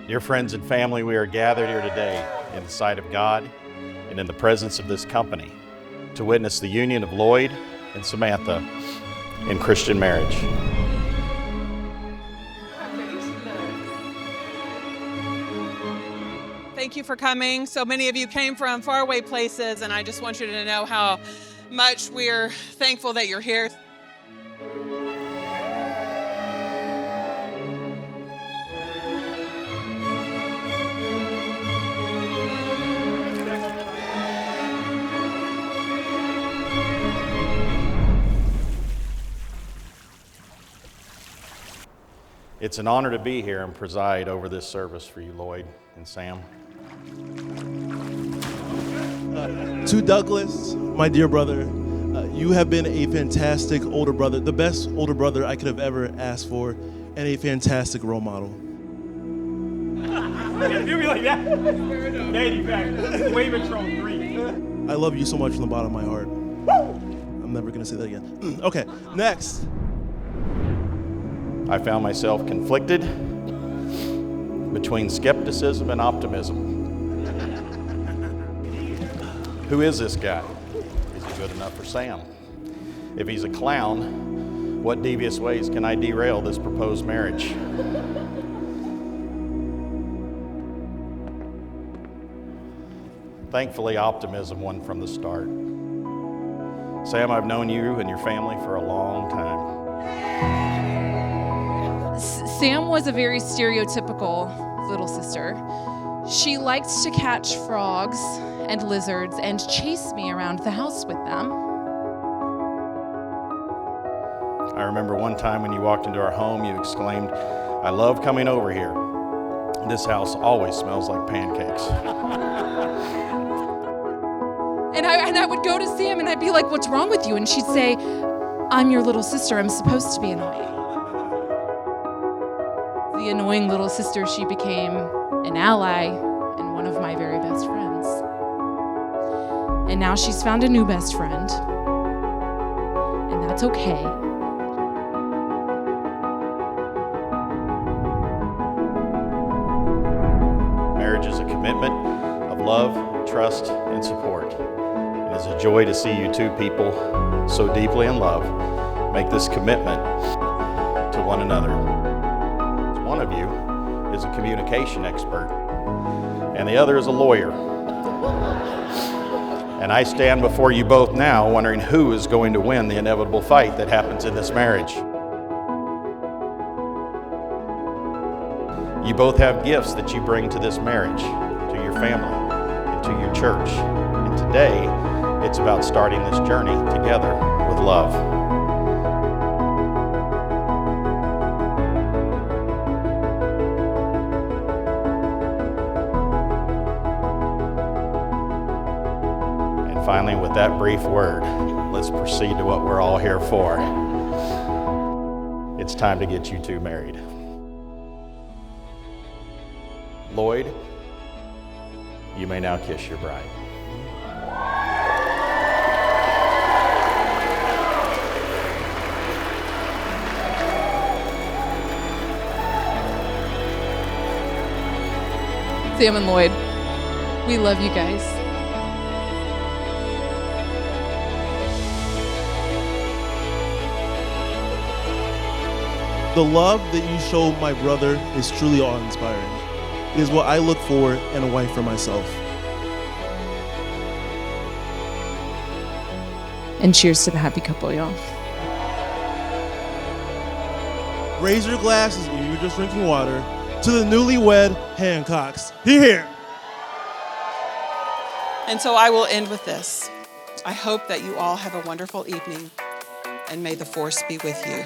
Dear friends and family, we are gathered here today in the sight of God and in the presence of this company to witness the union of Lloyd and Samantha in Christian marriage. Thank you for coming. So many of you came from faraway places, and I just want you to know how much we're thankful that you're here. It's an honor to be here and preside over this service for you, Lloyd and Sam. To Douglas, my dear brother, you have been a fantastic older brother, the best older brother I could have ever asked for, and a fantastic role model. You be like that? Lady back. Wave and Tron 3. I love you so much from the bottom of my heart. I'm never going to say that again. Okay, next. I found myself conflicted between skepticism and optimism. Who is this guy? Is he good enough for Sam? If he's a clown, what devious ways can I derail this proposed marriage? Thankfully, optimism won from the start. Sam, I've known you and your family for a long time. Sam was a very stereotypical little sister. She liked to catch frogs and lizards and chase me around the house with them. I remember one time when you walked into our home, you exclaimed, "I love coming over here. This house always smells like pancakes." And I would go to Sam and I'd be like, "What's wrong with you?" And she'd say, "I'm your little sister. I'm supposed to be annoying." The annoying little sister, she became an ally and one of my very best friends. And now she's found a new best friend, and that's okay. Marriage is a commitment of love, trust, and support. It is a joy to see you two people so deeply in love make this commitment to one another. One of you is a communication expert, and the other is a lawyer. And I stand before you both now wondering who is going to win the inevitable fight that happens in this marriage. You both have gifts that you bring to this marriage, to your family, and to your church. And today, it's about starting this journey together with love. Finally, with that brief word, let's proceed to what we're all here for. It's time to get you two married. Lloyd, you may now kiss your bride. Sam and Lloyd, we love you guys. The love that you show my brother is truly awe-inspiring. It is what I look for in a wife for myself. And cheers to the happy couple, y'all. Raise your glasses if you're just drinking water to the newlywed Hancocks. Here. And so I will end with this. I hope that you all have a wonderful evening, and may the force be with you.